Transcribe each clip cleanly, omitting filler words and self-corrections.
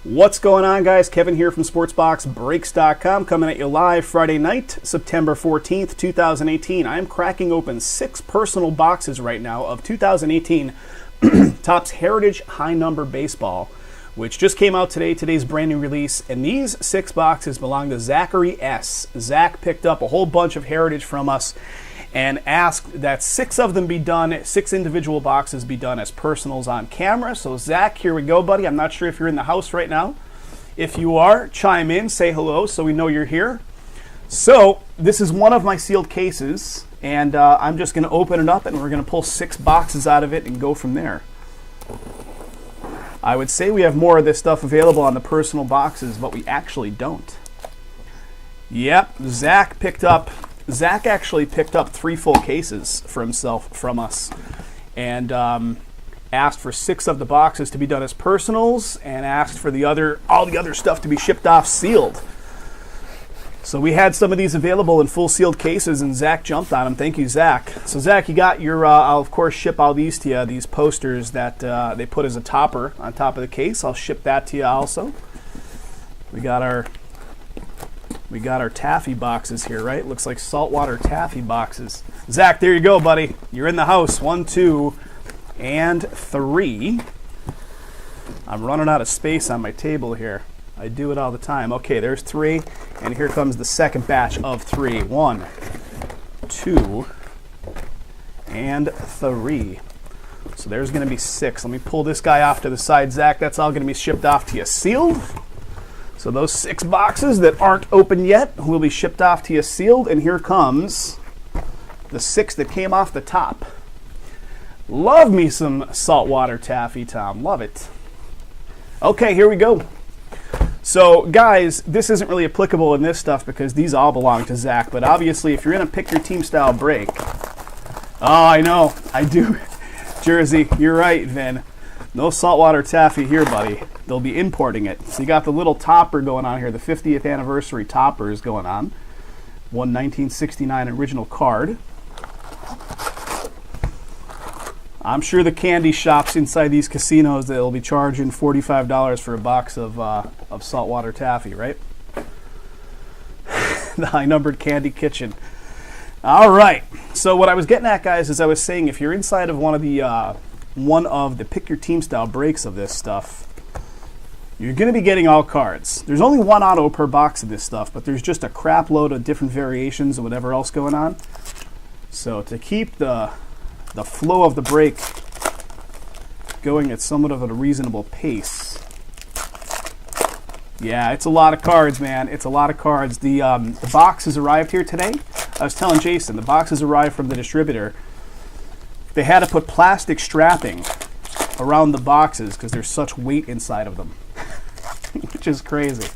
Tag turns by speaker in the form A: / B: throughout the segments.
A: What's going on, guys? Kevin here from SportsBoxBreaks.com, coming at you live Friday night, September 14th, 2018. I am cracking open 6 personal boxes right now of 2018 Topps Heritage High Number Baseball, which just came out today, today's brand new release. And these 6 boxes belong to Zachary S. Zach picked up a whole bunch of Heritage from us and asked that 6 of them be done, 6 individual boxes be done as personals on camera. So Zach, here we go, buddy. I'm not sure if you're in the house right now. If you are, chime in, say hello so we know you're here. So this is one of my sealed cases, and I'm just going to open it up and we're going to pull 6 boxes out of it and go from there. I would say we have more of this stuff available on the personal boxes, but we actually don't. Yep, Zach actually picked up 3 full cases for himself from us, and asked for 6 of the boxes to be done as personals, and asked for all the other stuff to be shipped off sealed. So we had some of these available in full sealed cases, and Zach jumped on them. Thank you, Zach. So Zach, you got your, I'll of course ship all these to you, these posters that they put as a topper on top of the case. I'll ship that to you also. We got our taffy boxes here, right? Looks like saltwater taffy boxes. Zach, there you go, buddy. You're in the house. 1, 2, and 3. I'm running out of space on my table here. I do it all the time. Okay, there's 3, and here comes the second batch of 3. 1, 2, and 3. So there's going to be 6. Let me pull this guy off to the side, Zach. That's all going to be shipped off to you sealed. So those 6 boxes that aren't open yet will be shipped off to you sealed, and here comes the 6 that came off the top. Love me some saltwater taffy, Tom. Love it. Okay, here we go. So, guys, this isn't really applicable in this stuff because these all belong to Zach, but obviously if you're in a pick-your-team style break... Oh, I know. I do. Jersey, you're right, Vin. No saltwater taffy here, buddy. They'll be importing it. So you got the little topper going on here. The 50th anniversary topper is going on. 1969 original card. I'm sure the candy shops inside these casinos, they'll be charging $45 for a box of saltwater taffy, right? The high-numbered candy kitchen. All right. So what I was getting at, guys, is I was saying if you're inside of one of the pick-your-team style breaks of this stuff, you're going to be getting all cards. There's only 1 auto per box of this stuff, but there's just a crap load of different variations and whatever else going on. So to keep the flow of the break going at somewhat of a reasonable pace. Yeah, it's a lot of cards, man. It's a lot of cards. The boxes arrived here today. I was telling Jason, the boxes arrived from the distributor. They had to put plastic strapping around the boxes because there's such weight inside of them, which is crazy.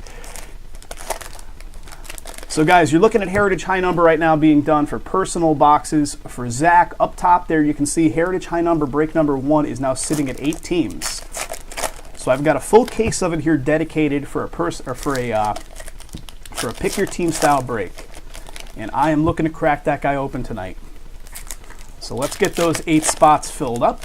A: So guys, you're looking at Heritage High Number right now being done for personal boxes. For Zach, up top there you can see Heritage High Number break number 1 is now sitting at 8 teams. So I've got a full case of it here dedicated for a pick your team style break. And I am looking to crack that guy open tonight. So let's get those 8 spots filled up.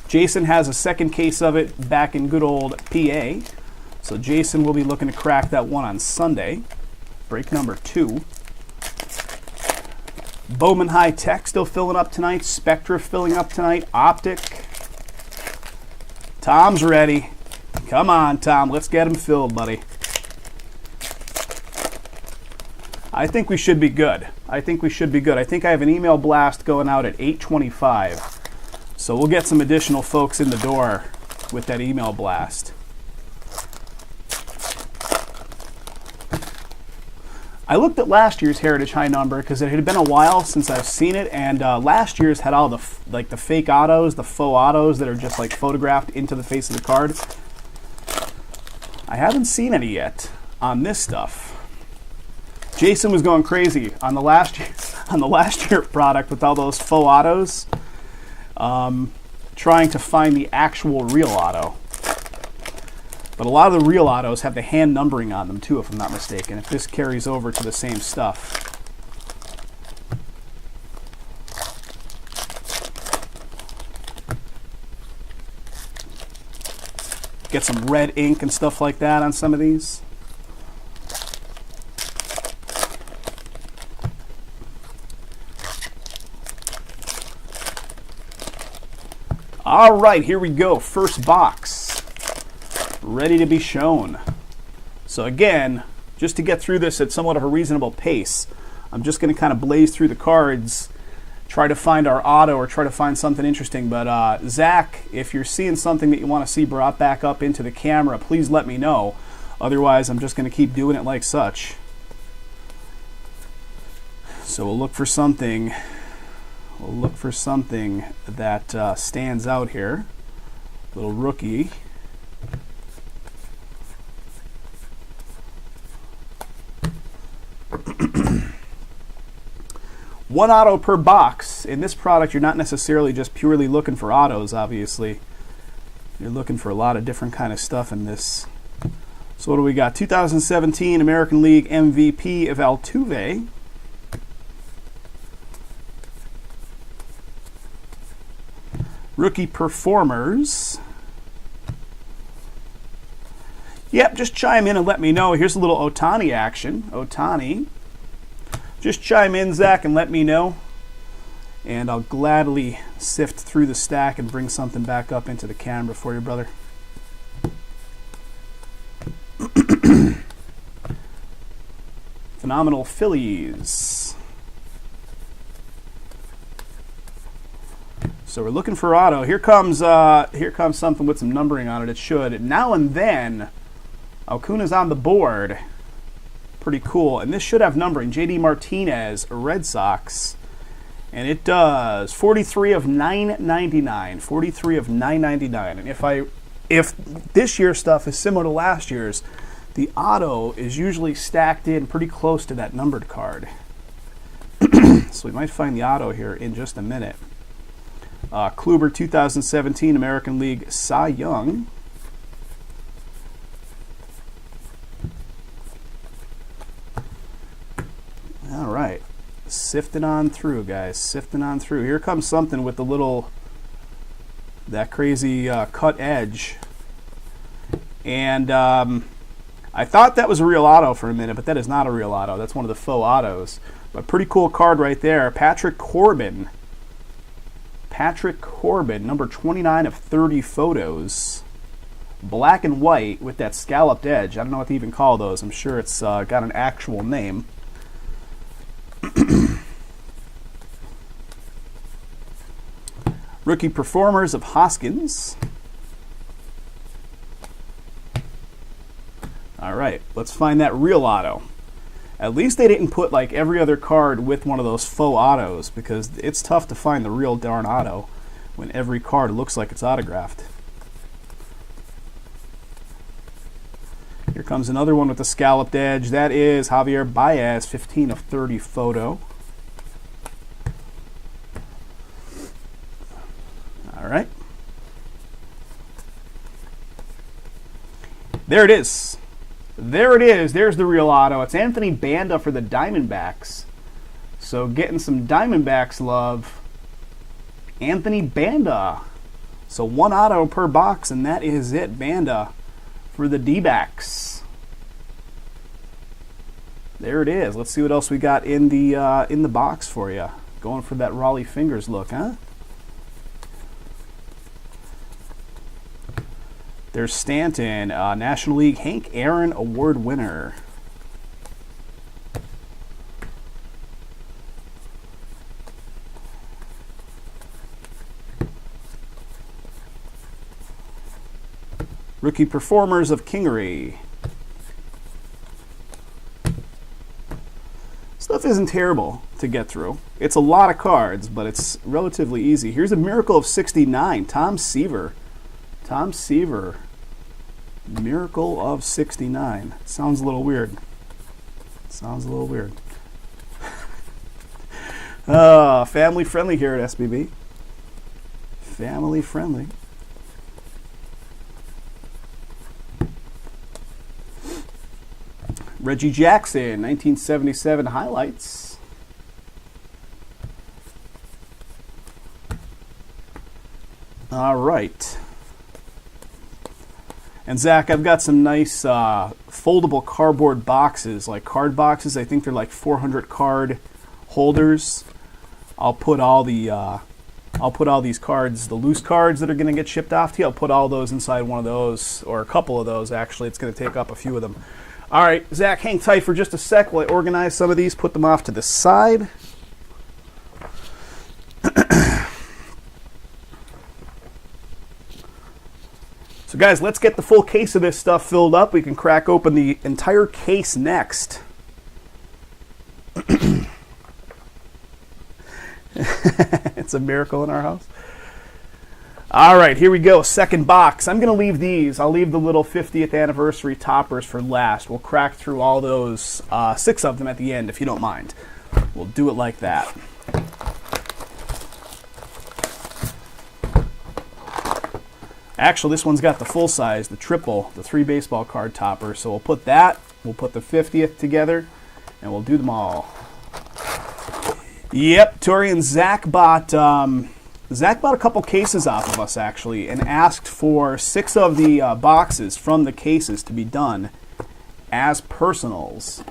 A: Jason has a second case of it back in good old PA. So Jason will be looking to crack that one on Sunday. Break number 2. Bowman High Tech still filling up tonight. Spectra filling up tonight. Optic. Tom's ready. Come on, Tom. Let's get him filled, buddy. I think we should be good. I think I have an email blast going out at 8:25. So we'll get some additional folks in the door with that email blast. I looked at last year's Heritage High Number because it had been a while since I've seen it, and last year's had all the the fake autos, the faux autos that are just like photographed into the face of the card. I haven't seen any yet on this stuff. Jason was going crazy on the last year product with all those faux autos, trying to find the actual real auto. But a lot of the real autos have the hand numbering on them too, if I'm not mistaken, if this carries over to the same stuff. Get some red ink and stuff like that on some of these. All right, here we go. First box, ready to be shown. So again, just to get through this at somewhat of a reasonable pace, I'm just going to kind of blaze through the cards, try to find our auto or try to find something interesting. But Zach, if you're seeing something that you want to see brought back up into the camera, please let me know. Otherwise, I'm just going to keep doing it like such. So we'll look for something. We'll look for something that stands out here. Little rookie. One auto per box. In this product, you're not necessarily just purely looking for autos, obviously. You're looking for a lot of different kind of stuff in this. So what do we got? 2017 American League MVP of Altuve. Rookie performers. Yep, just chime in and let me know. Here's a little Ohtani action. Ohtani. Just chime in, Zach, and let me know. And I'll gladly sift through the stack and bring something back up into the camera for you, brother. Phenomenal Phillies. So we're looking for auto. Here comes something with some numbering on it. It should. Now and then, Acuna's on the board. Pretty cool. And this should have numbering. J.D. Martinez, Red Sox. And it does. 43 of 999. 43 of 999. And if this year's stuff is similar to last year's, the auto is usually stacked in pretty close to that numbered card. So we might find the auto here in just a minute. Kluber 2017 American League Cy Young. All right, sifting on through, guys, sifting on through. Here comes something with the little, that crazy cut edge. And I thought that was a real auto for a minute, but that is not a real auto. That's one of the faux autos. But pretty cool card right there. Patrick Corbin. Patrick Corbin, number 29 of 30 photos. Black and white with that scalloped edge. I don't know what to even call those. I'm sure it's got an actual name. Rookie performers of Hoskins. All right, let's find that real auto. At least they didn't put like every other card with one of those faux autos, because it's tough to find the real darn auto when every card looks like it's autographed. Here comes another one with the scalloped edge. That is Javier Baez, 15 of 30 photo. All right. There it is. There it is. There's the real auto. It's Anthony Banda for the Diamondbacks. So getting some Diamondbacks love. Anthony Banda. So one auto per box, and that is it. Banda for the D-backs. There it is. Let's see what else we got in the box for you. Going for that Raleigh Fingers look, huh? There's Stanton, National League Hank Aaron Award winner. Rookie performers of Kingery. Stuff isn't terrible to get through. It's a lot of cards, but it's relatively easy. Here's a Miracle of 69, Tom Seaver. Tom Seaver. Miracle of 69. Sounds a little weird. Sounds a little weird. Family friendly here at SBB. Family friendly. Reggie Jackson, 1977 highlights. All right. And Zach, I've got some nice foldable cardboard boxes, like card boxes. I think they're like 400 card holders. I'll put all these cards, the loose cards that are going to get shipped off to you. I'll put all those inside one of those, or a couple of those actually. It's going to take up a few of them. All right, Zach, hang tight for just a sec while I organize some of these, put them off to the side. So guys, let's get the full case of this stuff filled up. We can crack open the entire case next. It's a miracle in our house. All right, here we go. Second box. I'm going to leave these. I'll leave the little 50th anniversary toppers for last. We'll crack through all those, 6 of them at the end, if you don't mind. We'll do it like that. Actually, this one's got the full size, the triple, the 3 baseball card topper. So we'll put that, we'll put the 50th together, and we'll do them all. Yep, Tori and Zach bought a couple cases off of us, actually, and asked for 6 of the boxes from the cases to be done as personals.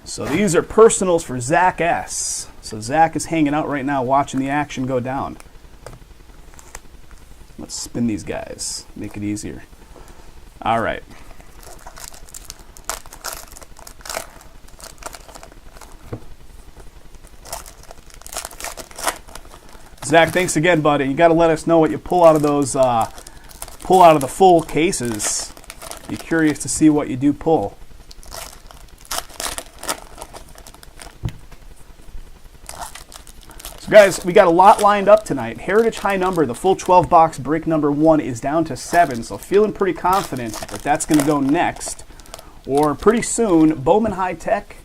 A: So these are personals for Zach S. So Zach is hanging out right now watching the action go down. Let's spin these guys, make it easier. All right. Zach, thanks again, buddy. You got to let us know what you pull out of those, pull out of the full cases. Be curious to see what you do pull. So guys, we got a lot lined up tonight. Heritage High Number, the full 12-box break number 1 is down to 7, so feeling pretty confident that that's going to go next. Or pretty soon, Bowman High Tech,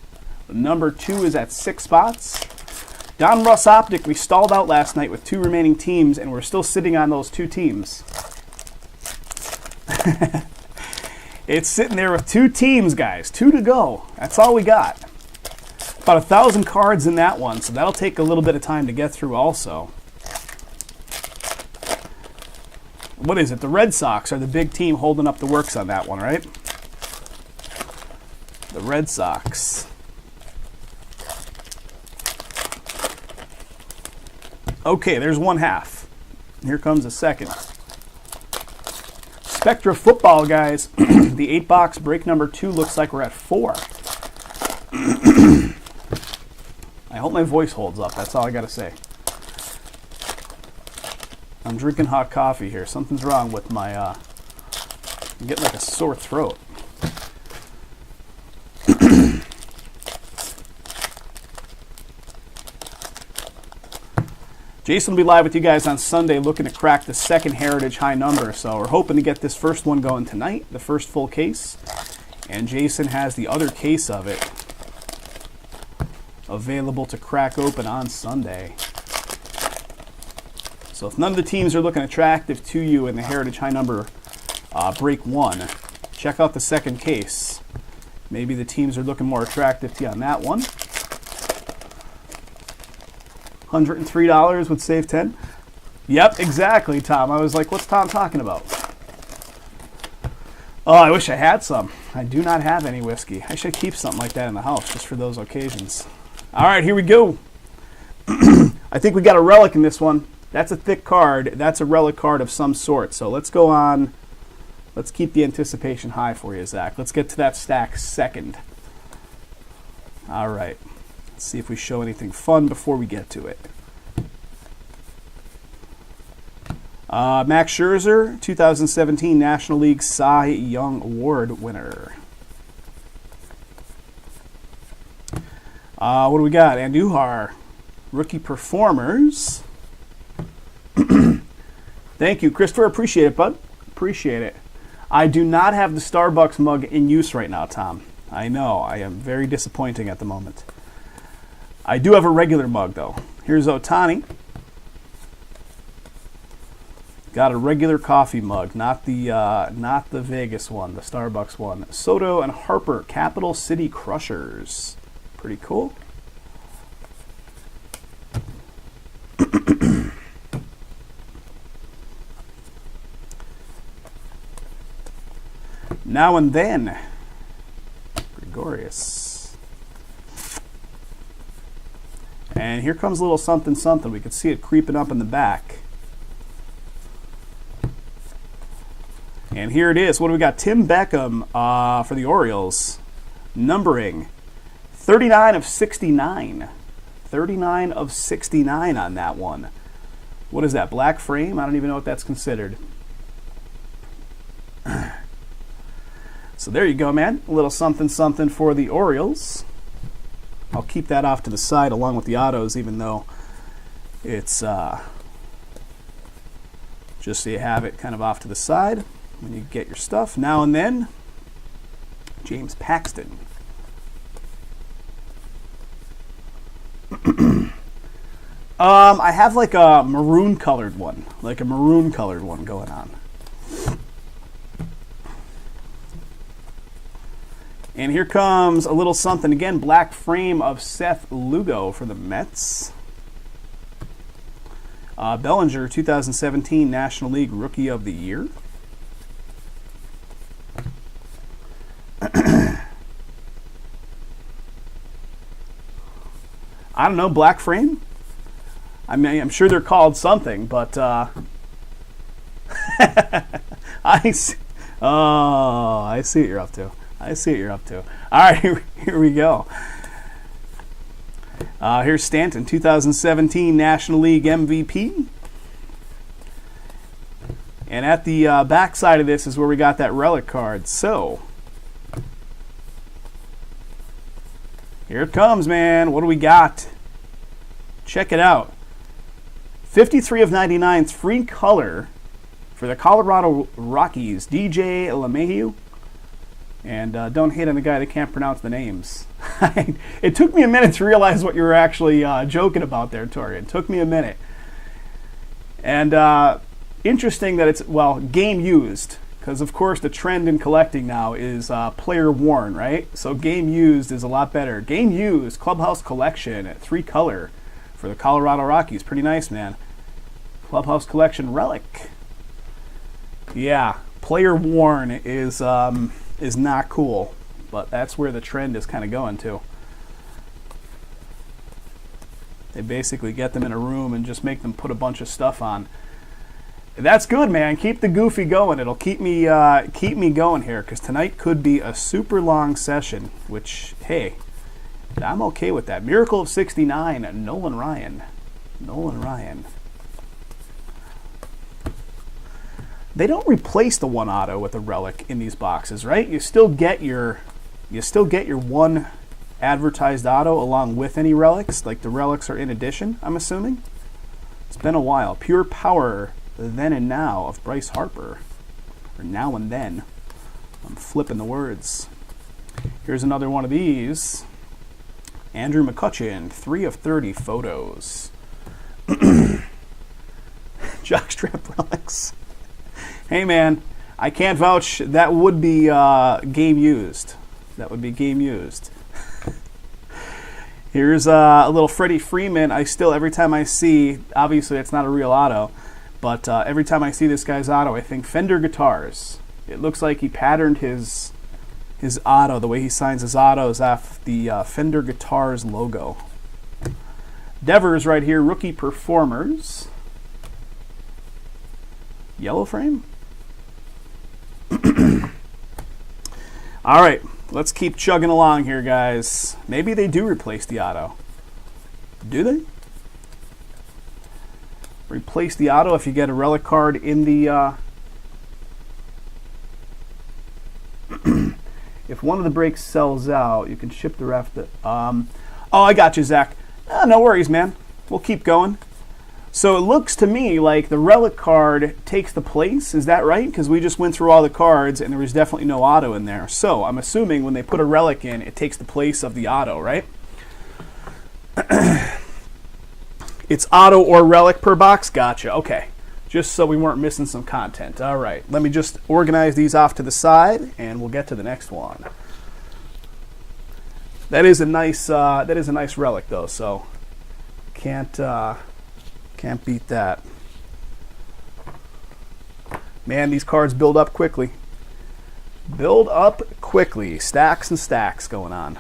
A: number 2 is at 6 spots. Don Russ Optic, we stalled out last night with 2 remaining teams, and we're still sitting on those 2 teams. It's sitting there with 2 teams, guys. 2 to go. That's all we got. About 1,000 cards in that one, so that'll take a little bit of time to get through also. What is it? The Red Sox are the big team holding up the works on that one, right? The Red Sox. Okay, there's 1/2. Here comes a second. Spectra Football, guys. The 8-box break number 2 looks like we're at 4. I hope my voice holds up. That's all I got to say. I'm drinking hot coffee here. Something's wrong with my, I'm getting like a sore throat. Jason will be live with you guys on Sunday looking to crack the second Heritage High Number. So we're hoping to get this first one going tonight, the first full case. And Jason has the other case of it available to crack open on Sunday. So if none of the teams are looking attractive to you in the Heritage High Number break 1, check out the second case. Maybe the teams are looking more attractive to you on that one. $103 would save 10. Yep, exactly, Tom. I was like, what's Tom talking about? Oh, I wish I had some. I do not have any whiskey. I should keep something like that in the house just for those occasions. All right, here we go. I think we got a relic in this one. That's a thick card. That's a relic card of some sort. So let's go on. Let's keep the anticipation high for you, Zach. Let's get to that stack second. All right. Let's see if we show anything fun before we get to it. Max Scherzer, 2017 National League Cy Young Award winner. What do we got? Andujar, rookie performers. Thank you, Christopher. Appreciate it, bud. Appreciate it. I do not have the Starbucks mug in use right now, Tom. I know. I am very disappointing at the moment. I do have a regular mug, though. Here's Ohtani. Got a regular coffee mug, not the Vegas one, the Starbucks one. Soto and Harper, Capital City Crushers. Pretty cool. Now and Then, Gregorius. And here comes a little something something. We can see it creeping up in the back. And here it is. What do we got? Tim Beckham for the Orioles. Numbering 39 of 69. 39 of 69 on that one. What is that? Black frame? I don't even know what that's considered. So there you go, man. A little something something for the Orioles. I'll keep that off to the side along with the autos, even though it's just so you have it kind of off to the side when you get your stuff. Now and Then, James Paxton. I have like a maroon colored one going on. And here comes a little something again, black frame of Seth Lugo for the Mets. Bellinger, 2017 National League Rookie of the Year. I don't know, black frame? I mean, I'm sure they're called something, but I see what you're up to. All right, here we go. Here's Stanton, 2017 National League MVP. And at the back side of this is where we got that relic card. So, here it comes, man. What do we got? Check it out. 53 of 99, free color for the Colorado Rockies, DJ LeMahieu. And don't hate on the guy that can't pronounce the names. It took me a minute to realize what you were actually joking about there, Tori. It took me a minute. And interesting that it's, well, game used. Because, of course, the trend in collecting now is player worn, right? So game used is a lot better. Game used, Clubhouse Collection, 3 color for the Colorado Rockies. Pretty nice, man. Clubhouse Collection relic. Yeah, player worn is not cool, but that's where the trend is kind of going to. They basically get them in a room and just make them put a bunch of stuff on. That's good, man. Keep the goofy going. It'll keep me going here, because tonight could be a super long session, which, hey, I'm okay with that. Miracle of 69, Nolan Ryan. They don't replace the one auto with a relic in these boxes, right? You still get your one advertised auto along with any relics. Like the relics are in addition, I'm assuming. It's been a while. Pure Power, Then and Now of Bryce Harper. Or Now and Then. I'm flipping the words. Here's another one of these. Andrew McCutcheon, 3 of 30 photos. Jockstrap relics. Hey man, I can't vouch. That would be game used. Here's a little Freddie Freeman. Every time I see, obviously it's not a real auto, but every time I see this guy's auto, I think Fender Guitars. It looks like he patterned his auto, the way he signs his autos, off the Fender Guitars logo. Devers right here, Rookie Performers. Yellow frame? All right, let's keep chugging along here, guys. Maybe they do replace the auto. Do they? Replace the auto if you get a relic card in the... if one of the breaks sells out, you can ship the rest. Oh, I got you, Zach. No worries, man. We'll keep going. So it looks to me like the relic card takes the place. Is that right? Because we just went through all the cards and there was definitely no auto in there. So I'm assuming when they put a relic in, it takes the place of the auto, right? It's auto or relic per box? Gotcha. Okay. Just so we weren't missing some content. All right. Let me just organize these off to the side and we'll get to the next one. That is a nice relic though, so can't beat that. Man, these cards build up quickly. Build up quickly. Stacks and stacks going on.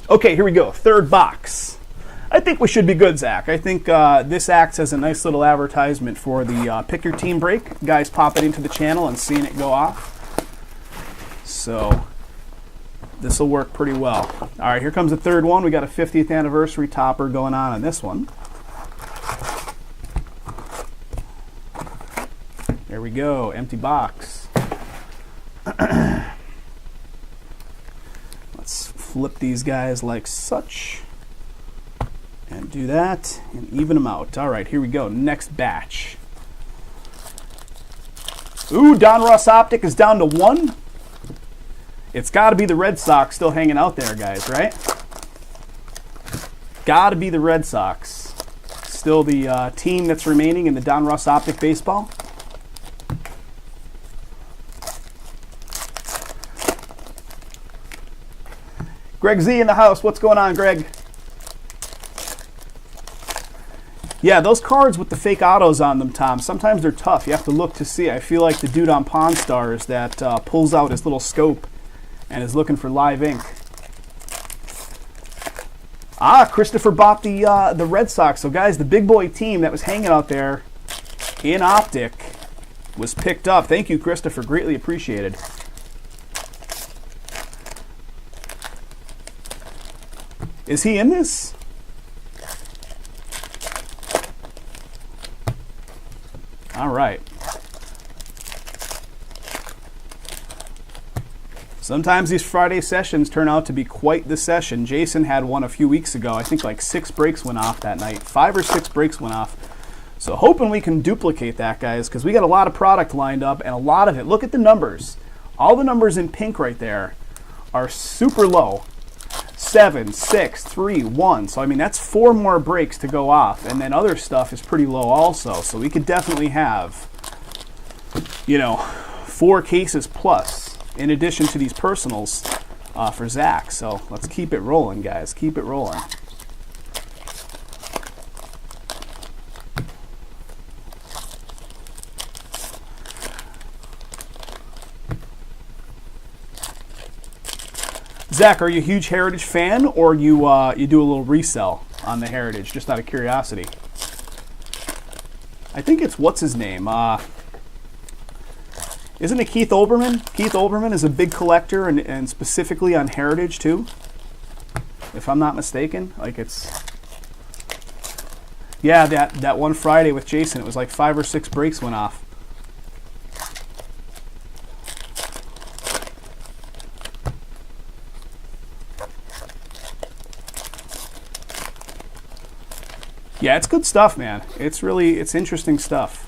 A: Okay, here we go. Third box. I think we should be good, Zach. I think this acts as a nice little advertisement for the Pick Your Team break. Guys popping into the channel and seeing it go off. So this will work pretty well. All right, here comes the third one. We got a 50th anniversary topper going on this one. There we go. Empty box. Let's flip these guys like such. And do that, and even them out. All right, here we go. Next batch. Ooh, Don Russ Optic is down to 1. It's got to be the Red Sox still hanging out there, guys, right? Got to be the Red Sox. Still the team that's remaining in the Don Russ Optic baseball. Greg Z in the house. What's going on, Greg? Yeah, those cards with the fake autos on them, Tom, sometimes they're tough. You have to look to see. I feel like the dude on Pawn Stars that pulls out his little scope and is looking for live ink. Ah, Christopher bought the Red Sox. So, guys, the big boy team that was hanging out there in Optic was picked up. Thank you, Christopher. Greatly appreciated. Is he in this? All right. Sometimes these Friday sessions turn out to be quite the session. Jason had one a few weeks ago. I think like 6 breaks went off that night. 5 or 6 breaks went off. So hoping we can duplicate that, guys, because we got a lot of product lined up and a lot of it. Look at the numbers. All the numbers in pink right there are super low. 7, 6, 3, 1. So, I mean, that's 4 more breaks to go off. And then other stuff is pretty low also. So we could definitely have, 4 cases plus in addition to these personals for Zach. So let's keep it rolling, guys. Keep it rolling. Zach, are you a huge Heritage fan, or you do a little resell on the Heritage, just out of curiosity? I think it's, what's his name? Isn't it Keith Olbermann? Keith Olbermann is a big collector, and specifically on Heritage, too, if I'm not mistaken. Like, it's... Yeah, that one Friday with Jason, it was like 5 or 6 breaks went off. Yeah, it's good stuff, man. It's interesting stuff.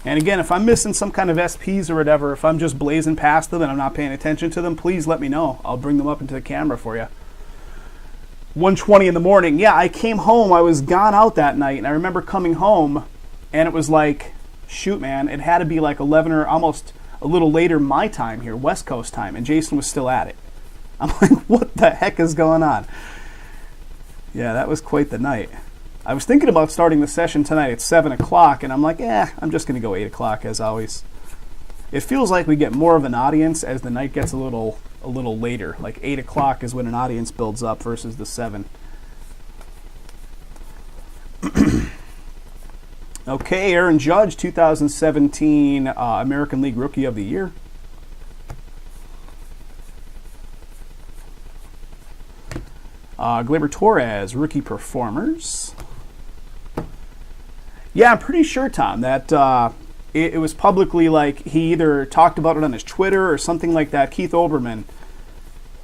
A: And again, if I'm missing some kind of SPs or whatever, if I'm just blazing past them and I'm not paying attention to them, please let me know. I'll bring them up into the camera for you. 1:20 in the morning. Yeah, I came home. I was gone out that night, and I remember coming home, and it was like, shoot, man, it had to be like 11 or almost a little later my time here, West Coast time, and Jason was still at it. I'm like, what the heck is going on? Yeah, that was quite the night. I was thinking about starting the session tonight at 7 o'clock, and I'm like, I'm just going to go 8 o'clock as always. It feels like we get more of an audience as the night gets a little later. Like 8 o'clock is when an audience builds up versus the 7. Okay, Aaron Judge, 2017 American League Rookie of the Year. Gleyber Torres, Rookie Performers. Yeah, I'm pretty sure, Tom, that it was publicly, like, he either talked about it on his Twitter or something like that. Keith Olbermann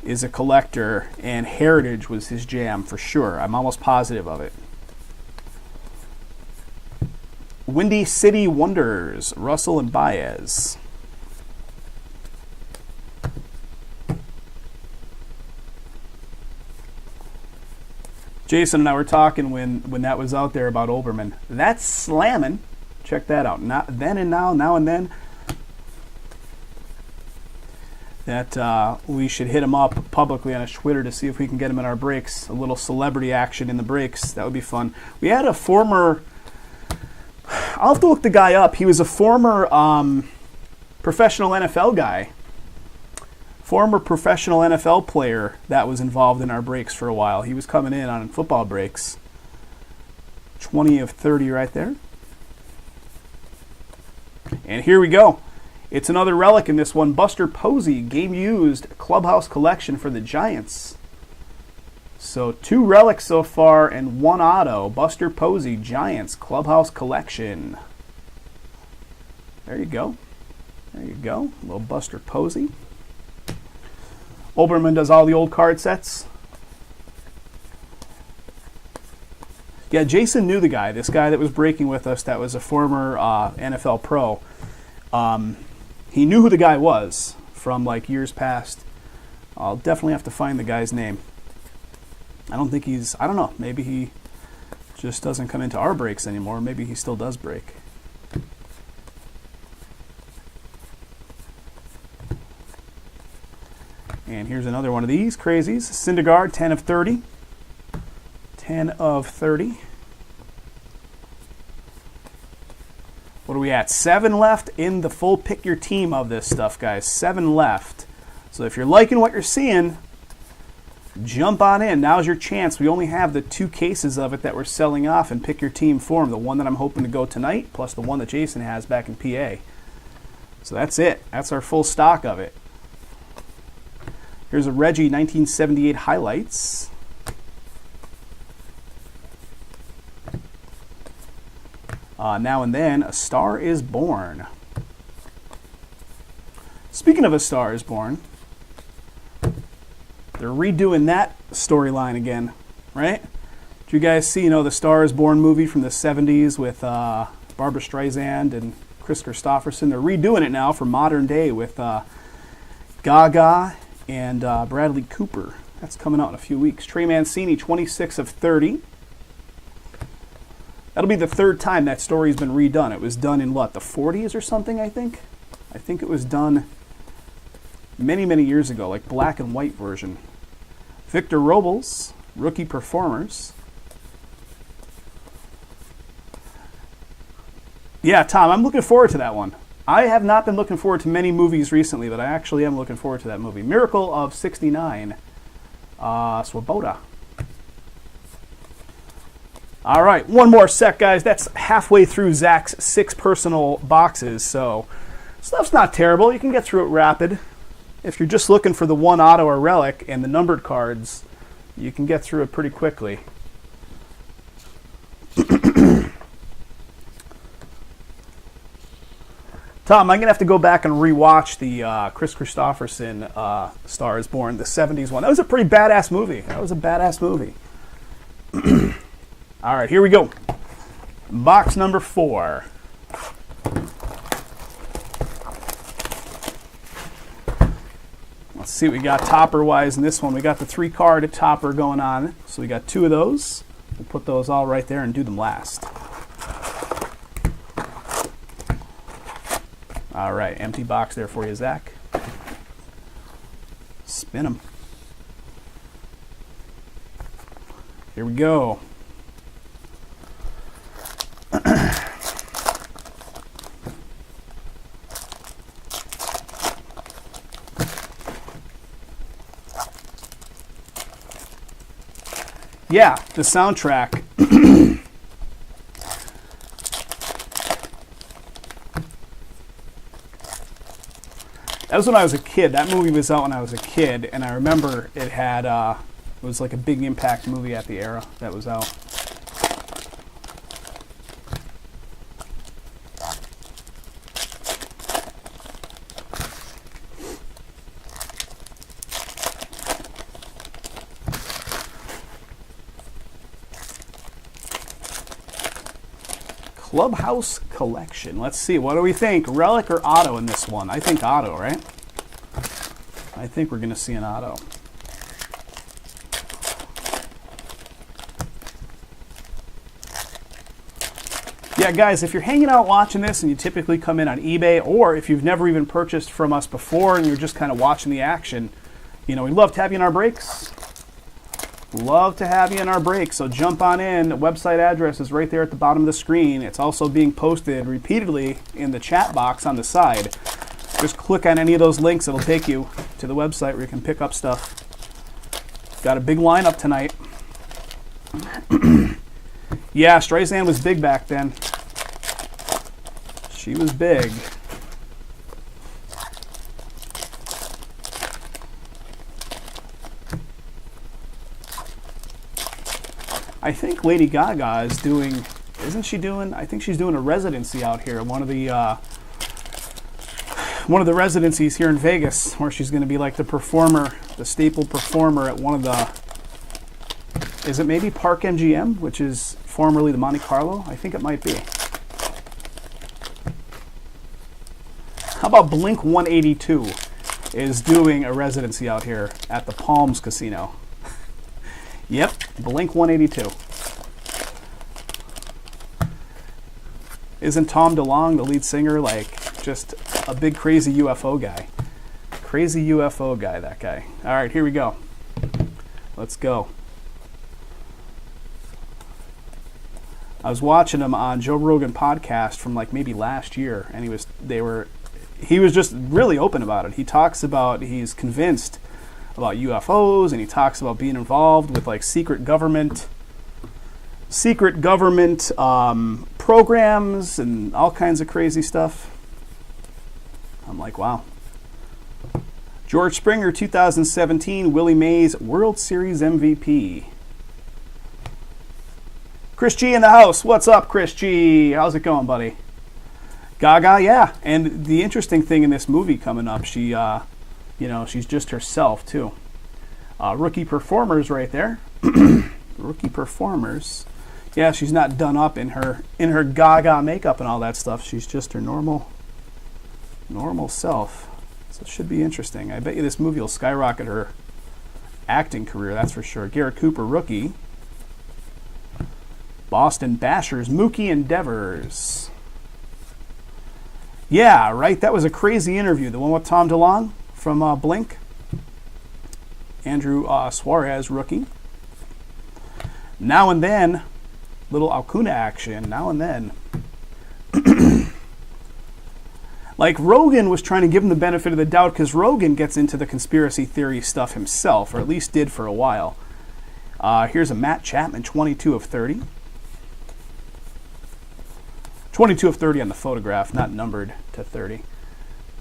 A: is a collector, and Heritage was his jam for sure. I'm almost positive of it. Windy City Wonders, Russell and Baez. Jason and I were talking when that was out there about Olbermann. That's slamming. Check that out. Not then and now, now and then. That we should hit him up publicly on his Twitter to see if we can get him in our breaks. A little celebrity action in the breaks. That would be fun. We had a former... I'll have to look the guy up. He was a former Professional NFL guy. Former professional NFL player that was involved in our breaks for a while. He was coming in on football breaks. 20 of 30 right there. And here we go. It's another relic in this one. Buster Posey, game-used clubhouse collection for the Giants. So 2 relics so far and 1 auto. Buster Posey, Giants, clubhouse collection. There you go. There you go. A little Buster Posey. Oberman does all the old card sets. Yeah, Jason knew the guy. This guy that was breaking with us that was a former NFL pro. He knew who the guy was from like years past. I'll definitely have to find the guy's name. I don't think he's, I don't know, maybe he just doesn't come into our breaks anymore. Maybe he still does break. And here's another one of these crazies. Syndergaard, 10 of 30. 10 of 30. What are we at? 7 left in the full pick your team of this stuff, guys. 7 left. So if you're liking what you're seeing, jump on in. Now's your chance. We only have the 2 cases of it that we're selling off in pick your team form. The one that I'm hoping to go tonight, plus the one that Jason has back in PA. So that's it. That's our full stock of it. Here's a Reggie 1978 highlights. Now and then, A Star is Born. Speaking of A Star is Born, they're redoing that storyline again, right? Did you guys see, the Star is Born movie from the 70s with Barbra Streisand and Chris Christopherson? They're redoing it now for modern day with Gaga and Bradley Cooper. That's coming out in a few weeks. Trey Mancini, 26 of 30. That'll be the 3rd time that story's been redone. It was done in, what, the 40s or something, I think? I think it was done many, many years ago, like black and white version. Victor Robles, rookie performers. Yeah, Tom, I'm looking forward to that one. I have not been looking forward to many movies recently, but I actually am looking forward to that movie. Miracle of 69, Swoboda. All right, one more set, guys. That's halfway through Zach's 6 personal boxes, so stuff's not terrible. You can get through it rapid. If you're just looking for the 1 auto or relic and the numbered cards, you can get through it pretty quickly. Tom, I'm going to have to go back and rewatch the Chris Christopherson Star is Born, the 70s one. That was a pretty badass movie. That was a badass movie. All right, here we go. Box number 4. Let's see what we got topper-wise in this one. We got the 3-card topper going on. So we got 2 of those. We'll put those all right there and do them last. All right, empty box there for you, Zach. Spin them. Here we go. Yeah, the soundtrack. That was when I was a kid. That movie was out when I was a kid, and I remember it had, it was like a big impact movie at the era that was out. Clubhouse Collection. Let's see. What do we think? Relic or auto in this one? I think auto, right? I think we're going to see an auto. Yeah, guys, if you're hanging out watching this and you typically come in on eBay, or if you've never even purchased from us before and you're just kind of watching the action, we love to have you in our breaks. Love to have you in our break, so jump on in. The website address is right there at the bottom of the screen. It's also being posted repeatedly in the chat box on the side. Just click on any of those links. It'll take you to the website where you can pick up stuff. Got a big lineup tonight. Yeah, Streisand was big back then. She was big. I think Lady Gaga is doing, isn't she doing, I think she's doing a residency out here. One of the residencies here in Vegas, where she's going to be like the performer, the staple performer at one of the, is it maybe Park MGM, which is formerly the Monte Carlo? I think it might be. How about Blink 182 is doing a residency out here at the Palms Casino? Yep, Blink 182. Isn't Tom DeLonge, the lead singer, like just a big crazy UFO guy? Crazy UFO guy, that guy. All right, here we go. Let's go. I was watching him on Joe Rogan podcast from like maybe last year, and he was just really open about it. He talks about he's convinced about UFOs, and he talks about being involved with like secret government programs and all kinds of crazy stuff. I'm like, wow. George Springer, 2017, Willie Mays World Series MVP. Chris G in the house. What's up, Chris G? How's it going, buddy? Gaga, yeah. And the interesting thing in this movie coming up, she, she's just herself too. Rookie performers right there. Rookie performers. Yeah, she's not done up in her Gaga makeup and all that stuff. She's just her normal self. So it should be interesting. I bet you this movie will skyrocket her acting career, that's for sure. Garrett Cooper, rookie. Boston Bashers, Mookie Endeavors. Yeah, right. That was a crazy interview. The one with Tom DeLonge from Blink. Andrew Suarez, rookie. Now and then, little Acuna action. Now and then. Like Rogan was trying to give him the benefit of the doubt because Rogan gets into the conspiracy theory stuff himself, or at least did for a while. Here's a Matt Chapman, 22 of 30. 22 of 30 on the photograph, not numbered to 30.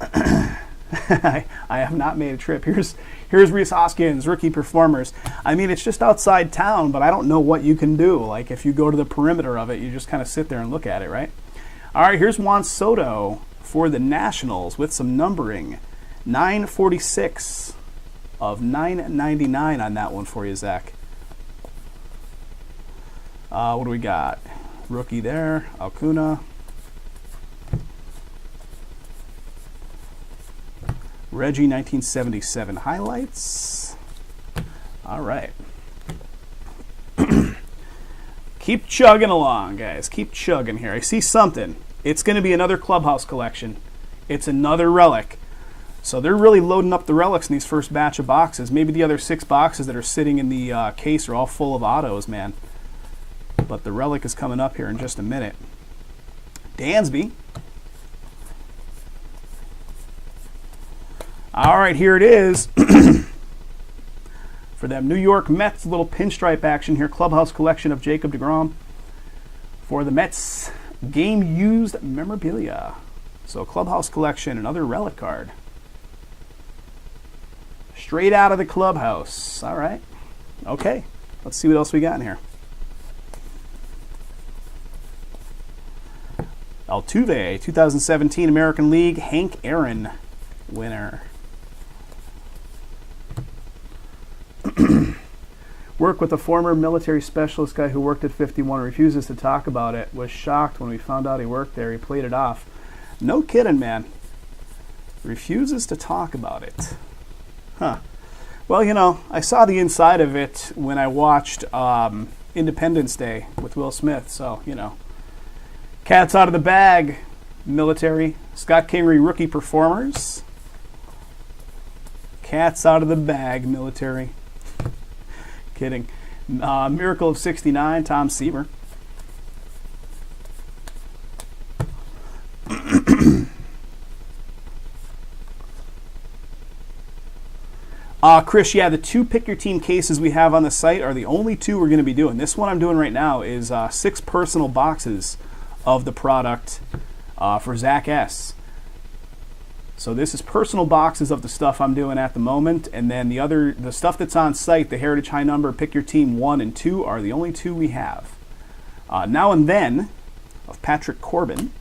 A: I have not made a trip. Here's Rhys Hoskins, rookie performers. I mean, it's just outside town, but I don't know what you can do. Like, if you go to the perimeter of it, you just kind of sit there and look at it, right? All right, here's Juan Soto for the Nationals with some numbering. 946 of 999 on that one for you, Zach. What do we got? Rookie there, Acuna. Reggie, 1977 highlights. All right. Keep chugging along, guys. Keep chugging here. I see something. It's going to be another clubhouse collection. It's another relic. So they're really loading up the relics in these first batch of boxes. Maybe the other 6 boxes that are sitting in the case are all full of autos, man. But the relic is coming up here in just a minute. Dansby. All right, here it is. For them New York Mets, little pinstripe action here. Clubhouse collection of Jacob deGrom. For the Mets, game-used memorabilia. So clubhouse collection, another relic card. Straight out of the clubhouse. All right. Okay, let's see what else we got in here. Altuve, 2017 American League, Hank Aaron winner. Work with a former military specialist guy who worked at 51, refuses to talk about it. Was shocked when we found out he worked there. He played it off. No kidding, man. Refuses to talk about it. Huh. Well, you know, I saw the inside of it when I watched Independence Day with Will Smith, so, you know. Cat's out of the bag, military. Scott Kingery, rookie performers. Cat's out of the bag, military. Kidding. Miracle of 69, Tom Seaver. Chris, yeah, the 2 Pick Your Team cases we have on the site are the only 2 we're going to be doing. This one I'm doing right now is 6 personal boxes of the product for Zach S. So this is personal boxes of the stuff I'm doing at the moment, and then the stuff that's on site, the Heritage High Number, Pick Your Team 1 and 2 are the only 2 we have. Now and Then of Patrick Corbin.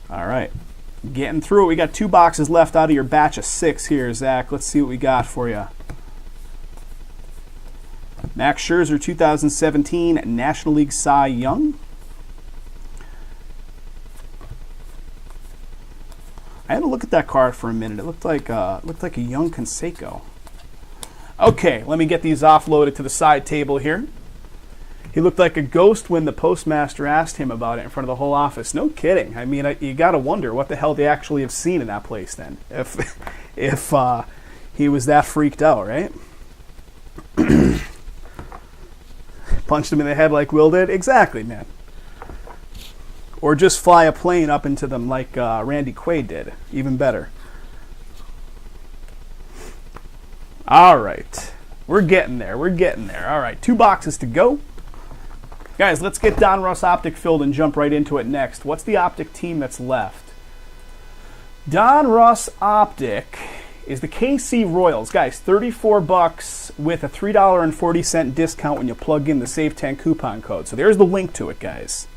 A: All right, getting through it. We got 2 boxes left out of your batch of 6 here, Zach. Let's see what we got for you. Max Scherzer, 2017 National League Cy Young. I had to look at that card for a minute. It looked like a young Canseco. Okay, let me get these offloaded to the side table here. He looked like a ghost when the postmaster asked him about it in front of the whole office. No kidding. I mean, you got to wonder what the hell they actually have seen in that place then, if he was that freaked out, right? Punched him in the head like Will did? Exactly, man. Or just fly a plane up into them like Randy Quaid did. Even better. All right. We're getting there. We're getting there. All right. 2 boxes to go. Guys, let's get Don Russ Optic filled and jump right into it next. What's the Optic team that's left? Don Russ Optic is the KC Royals. Guys, $34 with a $3.40 discount when you plug in the Save 10 coupon code. So there's the link to it, guys.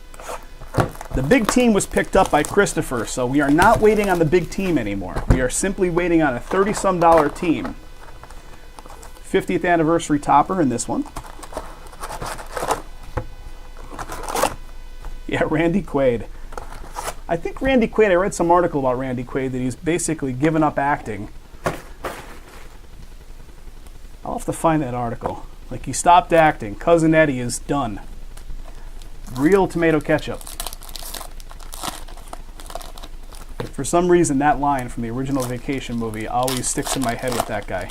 A: The big team was picked up by Christopher, so we are not waiting on the big team anymore. We are simply waiting on a $30-some team. 50th anniversary topper in this one. Yeah, Randy Quaid. I think Randy Quaid, I read some article about Randy Quaid that he's basically given up acting. I'll have to find that article. Like, he stopped acting. Cousin Eddie is done. Real tomato ketchup. For some reason, that line from the original Vacation movie always sticks in my head with that guy.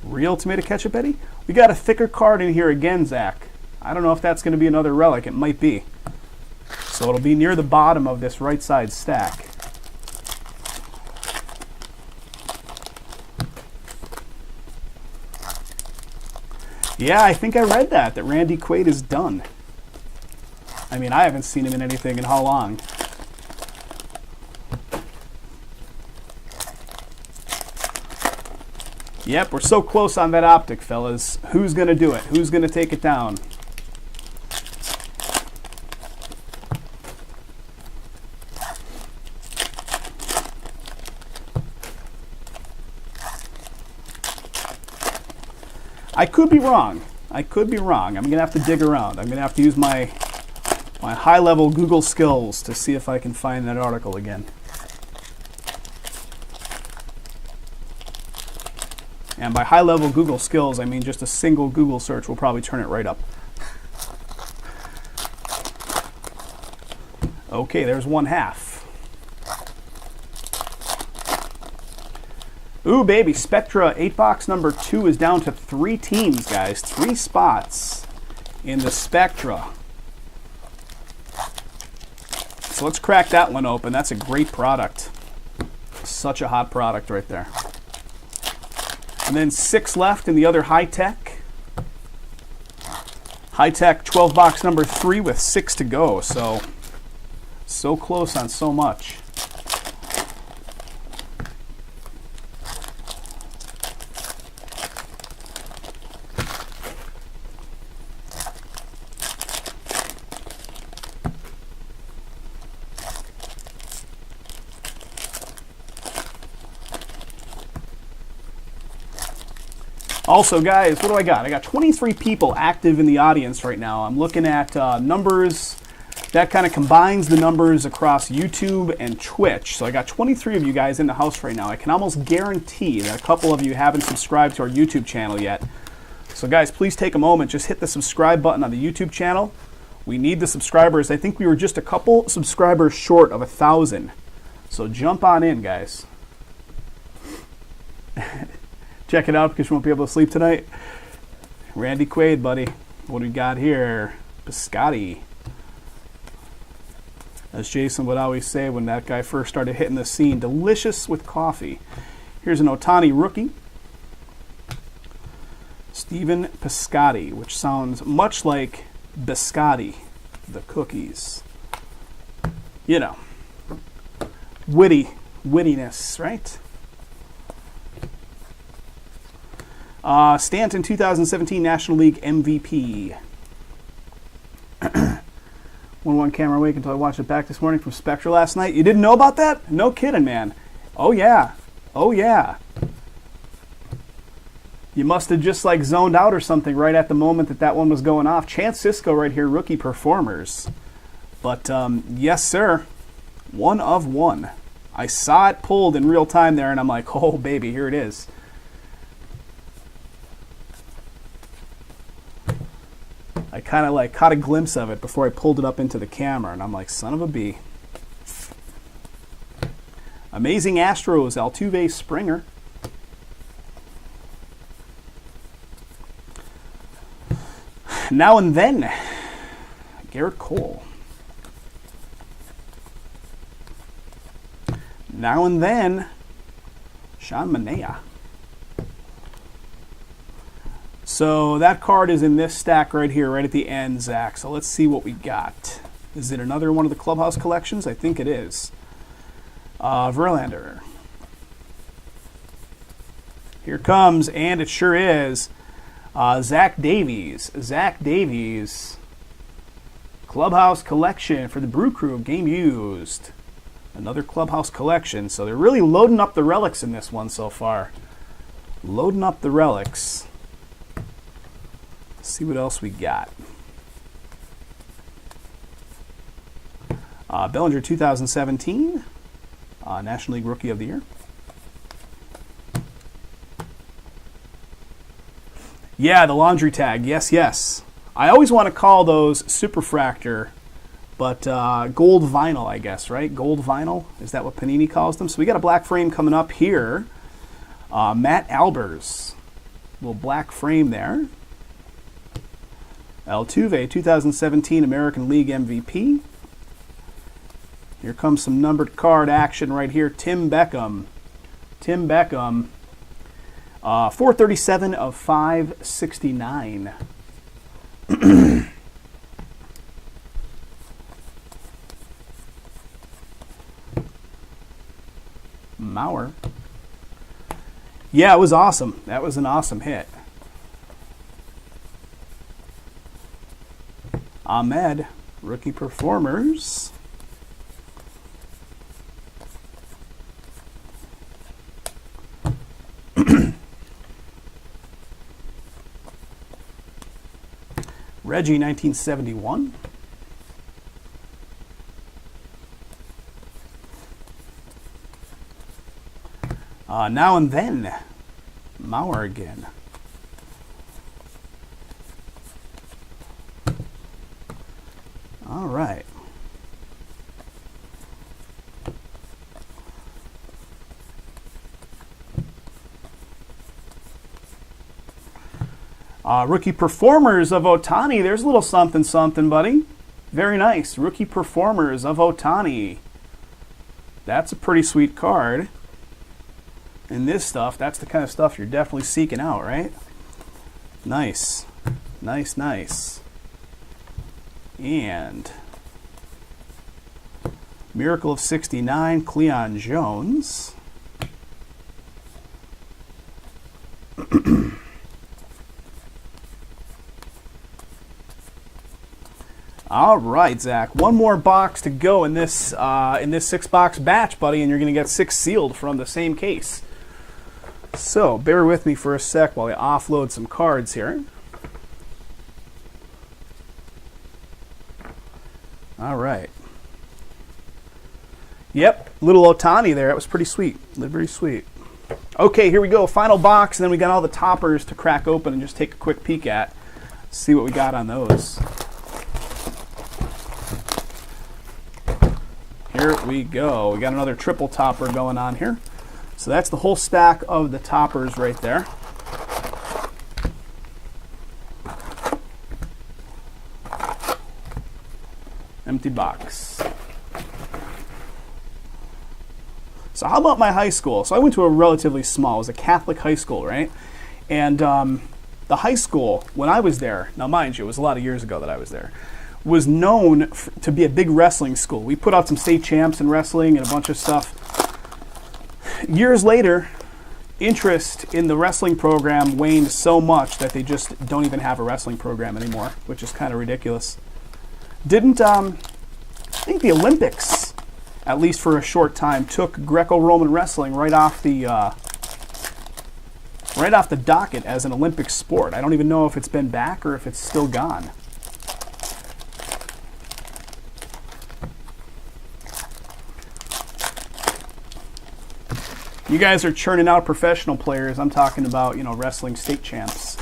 A: Real tomato ketchup, Eddie? We got a thicker card in here again, Zach. I don't know if that's going to be another relic. It might be. So it'll be near the bottom of this right side stack. Yeah, I think I read that Randy Quaid is done. I mean, I haven't seen him in anything in how long? Yep, we're so close on that Optic, fellas. Who's going to do it? Who's going to take it down? I could be wrong. I could be wrong. I'm going to have to dig around. I'm going to have to use my high-level Google skills to see if I can find that article again. And by high-level Google skills, I mean just a single Google search will probably turn it right up. Okay, there's 1/2. Ooh, baby, Spectra 8-box number 2 is down to 3 teams, guys. 3 spots in the Spectra. So let's crack that one open. That's a great product. Such a hot product right there. And then 6 left in the other high-tech. High-tech 12-box number 3 with 6 to go. So close on so much. Also, guys, what do I got? I got 23 people active in the audience right now. I'm looking at numbers. That kind of combines the numbers across YouTube and Twitch. So I got 23 of you guys in the house right now. I can almost guarantee that a couple of you haven't subscribed to our YouTube channel yet. So guys, please take a moment. Just hit the subscribe button on the YouTube channel. We need the subscribers. I think we were just a couple subscribers short of 1,000. So jump on in, guys. Check it out because you won't be able to sleep tonight. Randy Quaid, buddy. What do we got here? Biscotti. As Jason would always say when that guy first started hitting the scene, delicious with coffee. Here's an Ohtani rookie. Stephen Piscotty, which sounds much like biscotti, the cookies. You know, wittiness, right? Stanton, 2017 National League MVP. 1-1 camera awake until I watched it back this morning from Spectra last night. You didn't know about that? No kidding, man. Oh, yeah. Oh, yeah. You must have just like zoned out or something right at the moment that one was going off. Chance Sisco right here, rookie performers. But yes, sir, 1 of 1. I saw it pulled in real time there, and I'm like, oh, baby, here it is. I kind of like caught a glimpse of it before I pulled it up into the camera, and I'm like, son of a bee. Amazing Astros, Altuve Springer. Now and then, Garrett Cole. Now and then, Sean Manaea. So that card is in this stack right here, right at the end, Zach. So let's see what we got. Is it another one of the Clubhouse collections? I think it is. Verlander. Here comes, and it sure is. Zach Davies. Zach Davies. Clubhouse collection for the Brew Crew. Game used. Another Clubhouse collection. So they're really loading up the relics in this one so far. Loading up the relics. Let's see what else we got. Bellinger 2017. National League Rookie of the Year. Yeah, the laundry tag. Yes, yes. I always want to call those superfractor, but gold vinyl, I guess, right? Gold vinyl. Is that what Panini calls them? So we got a black frame coming up here. Matt Albers. Little black frame there. Altuve, 2017 American League MVP. Here comes some numbered card action right here. Tim Beckham. Tim Beckham. 437 of 569. Mauer. Yeah, it was awesome. That was an awesome hit. Ahmed, rookie performers. Reggie, 1971. Now and then, Mauer again. All right. Rookie performers of Ohtani. There's a little something, something, buddy. Very nice. Rookie performers of Ohtani. That's a pretty sweet card. And this stuff, that's the kind of stuff you're definitely seeking out, right? Nice. Nice, nice. And Miracle of 69, Cleon Jones. All right, Zach. One more box to go in this 6-box batch, buddy, and you're going to get 6 sealed from the same case. So bear with me for a sec while I offload some cards here. All right. Yep, little Ohtani there. It was pretty sweet. Very sweet. Okay, here we go. Final box, and then we got all the toppers to crack open and just take a quick peek at. See what we got on those. Here we go. We got another triple topper going on here. So that's the whole stack of the toppers right there. Empty box. So how about my high school? So I went to a relatively small, it was a Catholic high school, right? And the high school, when I was there, now mind you, it was a lot of years ago that I was there, was known to be a big wrestling school. We put out some state champs in wrestling and a bunch of stuff. Years later, interest in the wrestling program waned so much that they just don't even have a wrestling program anymore, which is kind of ridiculous. Didn't, I think the Olympics, at least for a short time, took Greco-Roman wrestling right off the docket as an Olympic sport. I don't even know if it's been back or if it's still gone. You guys are churning out professional players. I'm talking about, wrestling state champs.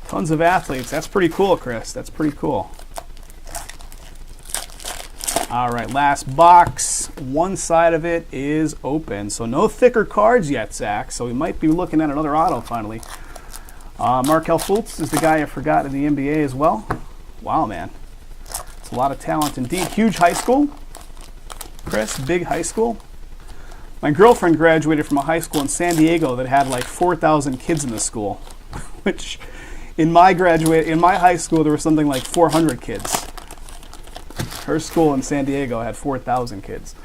A: Tons of athletes. That's pretty cool, Chris. That's pretty cool. All right, last box. One side of it is open. So no thicker cards yet, Zach. So we might be looking at another auto finally. Markel Fultz is the guy I forgot in the NBA as well. Wow, man. It's a lot of talent indeed. Huge high school. Chris, big high school. My girlfriend graduated from a high school in San Diego that had like 4,000 kids in the school, which in my high school there was something like 400 kids. Her school in San Diego had 4,000 kids.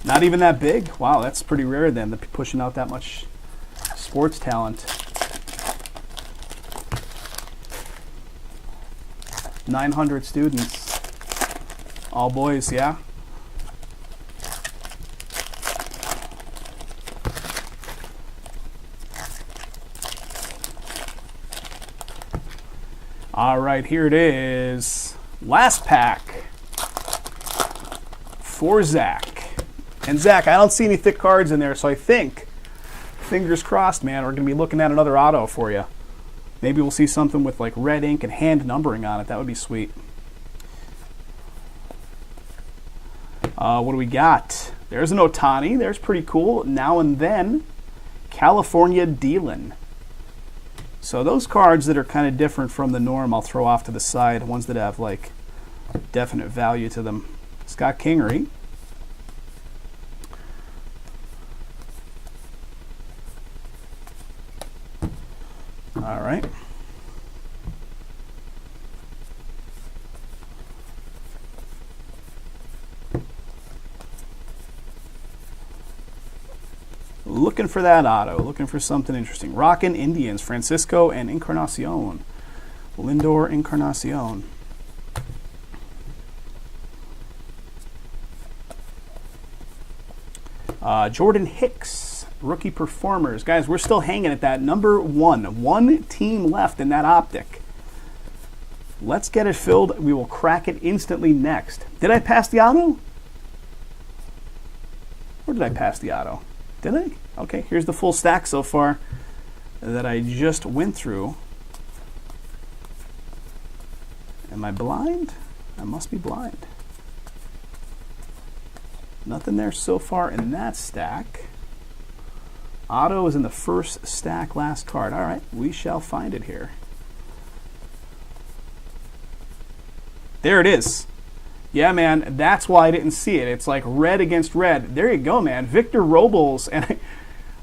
A: Not even that big? Wow, that's pretty rare then, to be pushing out that much sports talent. 900 students. All boys, yeah? All right, here it is. Last pack for Zach. And Zach, I don't see any thick cards in there, so I think, fingers crossed, man, we're going to be looking at another auto for you. Maybe we'll see something with like red ink and hand numbering on it. That would be sweet. What do we got? There's an Ohtani. There's pretty cool. Now and then, California Dealin'. So those cards that are kind of different from the norm, I'll throw off to the side. Ones that have like definite value to them. Scott Kingery. All right. Looking for that auto. Looking for something interesting. Rockin' Indians, Francisco and Encarnacion. Lindor Encarnacion. Jordan Hicks, rookie performers. Guys, we're still hanging at that number one. One team left in that optic. Let's get it filled. We will crack it instantly next. Did I pass the auto? Or did I pass the auto? Did I? Okay, here's the full stack so far that I just went through. Am I blind? I must be blind. Nothing there so far in that stack. Auto is in the first stack, last card. All right, we shall find it here. There it is. Yeah, man, that's why I didn't see it. It's like red against red. There you go, man. Victor Robles. And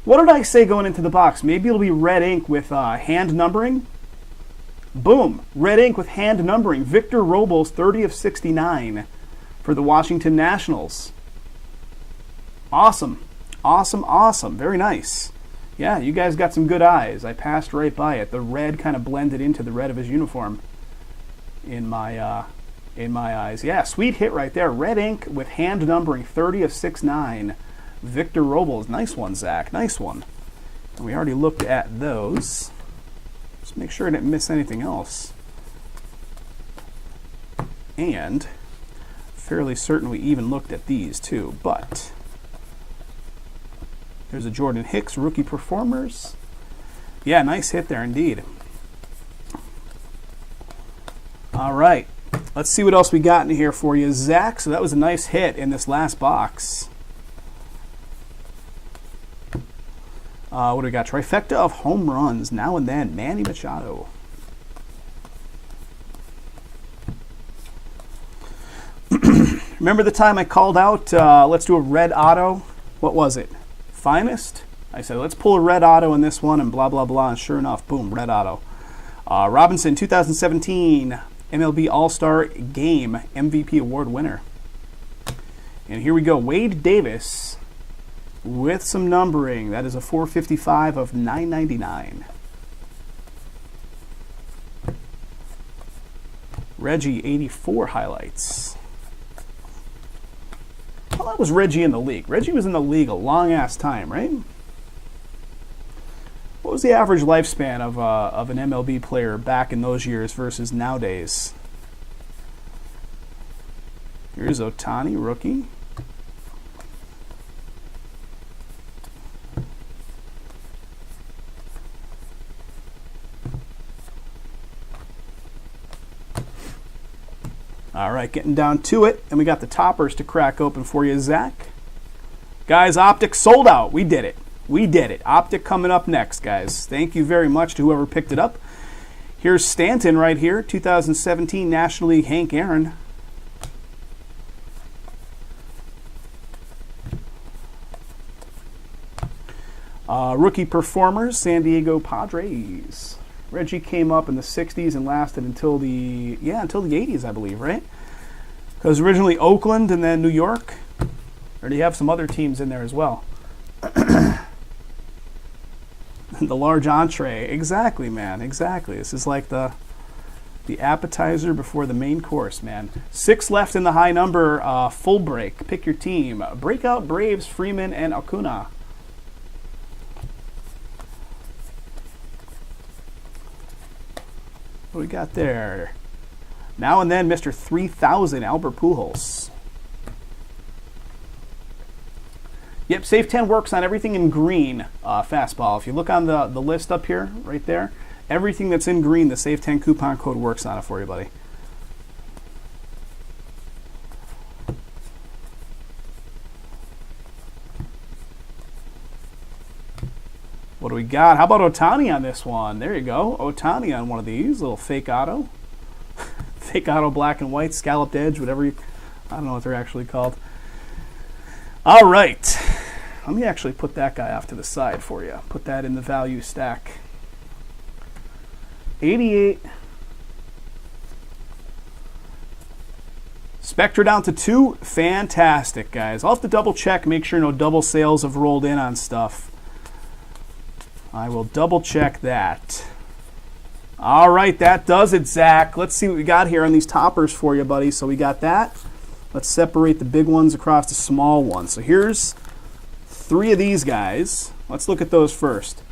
A: what did I say going into the box? Maybe it'll be red ink with hand numbering. Boom. Red ink with hand numbering. Victor Robles, 30 of 69 for the Washington Nationals. Awesome. Awesome, awesome. Very nice. Yeah, you guys got some good eyes. I passed right by it. The red kind of blended into the red of his uniform in my eyes. Yeah, sweet hit right there. Red ink with hand numbering, 30 of 69. Victor Robles. Nice one, Zach. Nice one. And we already looked at those. Just make sure I didn't miss anything else. And fairly certain we even looked at these too, but there's a Jordan Hicks rookie performers. Yeah, nice hit there indeed. All right, let's see what else we got in here for you, Zach. So that was a nice hit in this last box. What do we got? Trifecta of home runs, now and then. Manny Machado. Remember the time I called out, let's do a red auto? What was it? Finest? I said, let's pull a red auto in this one and blah, blah, blah. And sure enough, boom, red auto. Robinson, 2017 MLB All-Star Game MVP Award winner. And here we go. Wade Davis with some numbering. That is a 455 of 999. Reggie, 84 highlights. How long was Reggie in the league? Reggie was in the league a long-ass time, right? What was the average lifespan of an MLB player back in those years versus nowadays? Here's Ohtani, rookie. All right, getting down to it, and we got the toppers to crack open for you, Zach. Guys, Optic sold out. We did it. We did it. Optic coming up next, guys. Thank you very much to whoever picked it up. Here's Stanton right here, 2017 National League Hank Aaron. Rookie performers, San Diego Padres. Reggie came up in the 60s and lasted until the 80s, I believe, right? Because originally Oakland and then New York. Or do you have some other teams in there as well? The large entree. Exactly, man. Exactly. This is like the appetizer before the main course, man. 6 left in the high number. Full break. Pick your team. Breakout Braves, Freeman, and Acuna. What do we got there? Now and then, Mr. 3000, Albert Pujols. Yep, Safe 10 works on everything in green fastball. If you look on the list up here, right there, everything that's in green, the Safe 10 coupon code works on it for you, buddy. What do we got? How about Ohtani on this one? There you go. Ohtani on one of these. Little fake auto. Fake auto black and white, scalloped edge, whatever you... I don't know what they're actually called. All right. Let me actually put that guy off to the side for you. Put that in the value stack. 88. Spectra down to 2. Fantastic, guys. I'll have to double check, make sure no double sales have rolled in on stuff. I will double check that. All right, that does it, Zach. Let's see what we got here on these toppers for you, buddy. So we got that. Let's separate the big ones across the small ones. So here's 3 of these guys. Let's look at those first.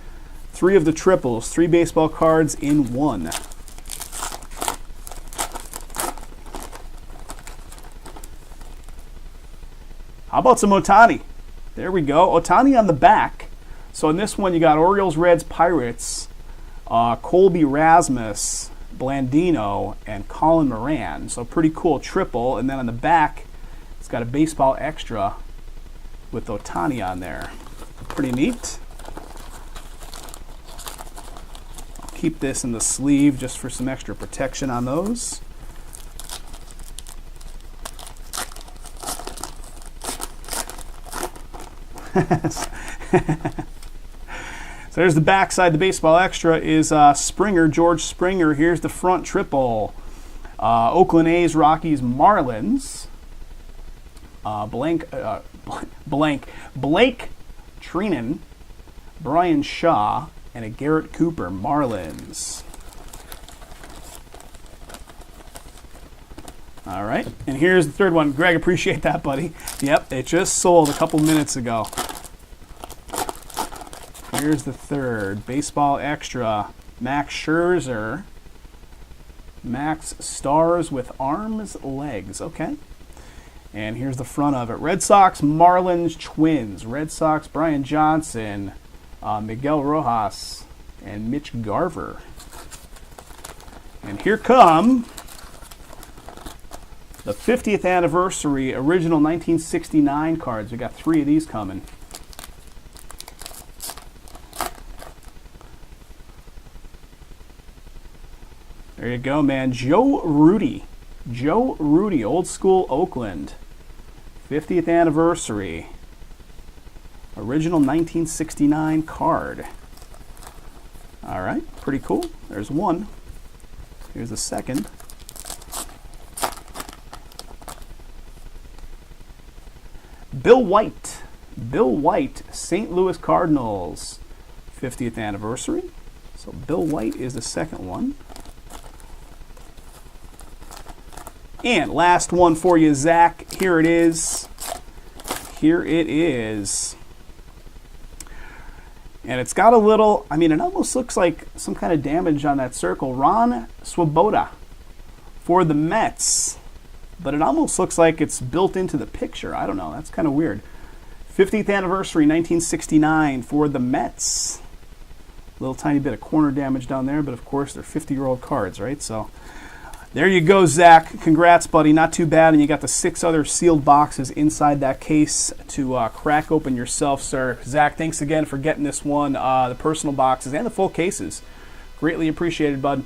A: 3 of the triples, 3 baseball cards in 1. How about some Ohtani? There we go. Ohtani on the back. So in this one, you got Orioles, Reds, Pirates, Colby Rasmus, Blandino, and Colin Moran. So pretty cool triple. And then on the back, it's got a baseball extra with Ohtani on there. Pretty neat. I'll keep this in the sleeve just for some extra protection on those. So there's the back side. The baseball extra is Springer, George Springer. Here's the front triple. Oakland A's, Rockies, Marlins. Blake Trinan, Brian Shaw, and a Garrett Cooper, Marlins. All right, and here's the third one. Greg, appreciate that, buddy. Yep, it just sold a couple minutes ago. Here's the third. Baseball extra. Max Scherzer. Max Stars with arms, legs. Okay. And here's the front of it. Red Sox, Marlins, Twins. Red Sox, Brian Johnson, Miguel Rojas, and Mitch Garver. And here come the 50th anniversary original 1969 cards. We got 3 of these coming. There you go, man. Joe Rudi. Joe Rudi, old school Oakland. 50th anniversary. Original 1969 card. All right, pretty cool. There's one. Here's the second. Bill White. Bill White, St. Louis Cardinals. 50th anniversary. So Bill White is the second one. And last one for you, Zach. Here it is. Here it is. And it's got a little, I mean, it almost looks like some kind of damage on that circle. Ron Swoboda for the Mets. But it almost looks like it's built into the picture. I don't know. That's kind of weird. 50th anniversary, 1969 for the Mets. A little tiny bit of corner damage down there, but of course they're 50-year-old cards, right? So there you go, Zach. Congrats, buddy. Not too bad. And you got the 6 other sealed boxes inside that case to crack open yourself, sir. Zach, thanks again for getting this one, the personal boxes and the full cases. Greatly appreciated, bud.